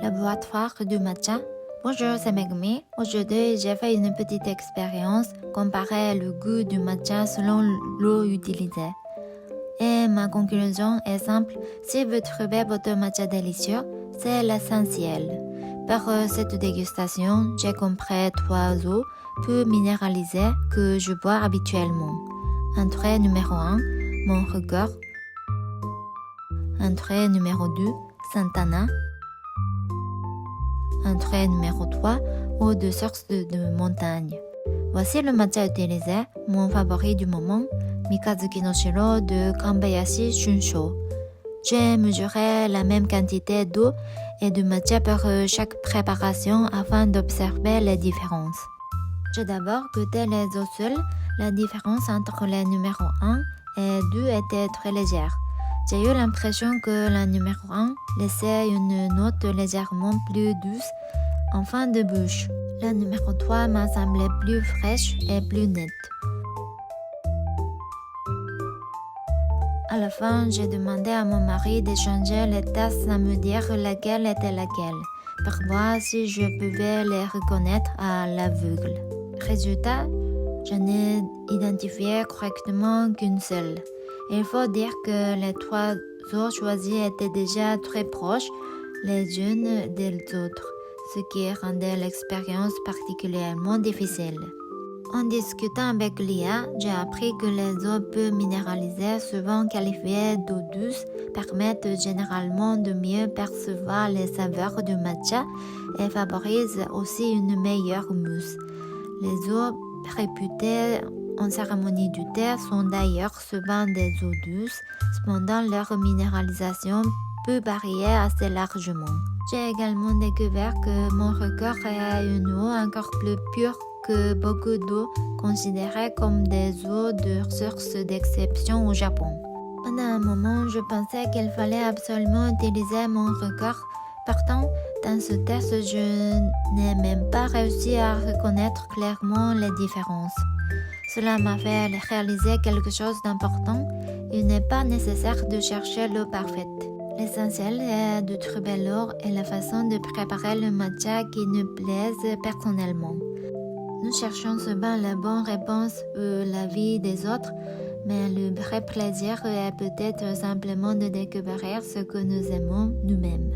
Laboratoire du matcha. Bonjour, c'est Megumi. Aujourd'hui, j'ai fait une petite expérience, comparer le goût du matcha selon l'eau utilisée. Et ma conclusion est simple, si vous trouvez votre matcha délicieux, c'est l'essentiel. Par cette dégustation, j'ai compris 3 eaux peu minéralisées que je bois habituellement. Entrée numéro 1, mon regard. Entrée numéro 2, Santana. Entrée numéro 3, eau de source de montagne. Voici le matcha utilisé, mon favori du moment, Mikazuki no Shiro de Kambayashi Shunsho. J'ai mesuré la même quantité d'eau et de matcha pour chaque préparation afin d'observer les différences. J'ai d'abord goûté les eaux seules. La différence entre les numéros 1 et 2 était très légère. J'ai eu l'impression que la numéro 1 laissait une note légèrement plus douce en fin de bouche. La numéro 3 m'a semblé plus fraîche et plus nette. À la fin, j'ai demandé à mon mari d'échanger les tasses sans me dire laquelle était laquelle, pour voir si je pouvais les reconnaître à l'aveugle. Résultat, je n'ai identifié correctement qu'une seule. Il faut dire que les 3 eaux choisies étaient déjà très proches les unes des autres, ce qui rendait l'expérience particulièrement difficile. En discutant avec l'IA, j'ai appris que les eaux peu minéralisées, souvent qualifiées d'eau douce, permettent généralement de mieux percevoir les saveurs du matcha et favorisent aussi une meilleure mousse. Les eaux réputées en cérémonie du thé sont d'ailleurs souvent des eaux douces, cependant leur minéralisation peut varier assez largement. J'ai également découvert que mon record est une eau encore plus pure que beaucoup d'eau considérées comme des eaux de source d'exception au Japon. Pendant un moment, je pensais qu'il fallait absolument utiliser mon record. Pourtant, dans ce test, je n'ai même pas réussi à reconnaître clairement les différences. Cela m'a fait réaliser quelque chose d'important. Il n'est pas nécessaire de chercher l'eau parfaite. L'essentiel est de trouver l'eau et la façon de préparer le matcha qui nous plaise personnellement. Nous cherchons souvent la bonne réponse ou l'avis des autres, mais le vrai plaisir est peut-être simplement de découvrir ce que nous aimons nous-mêmes.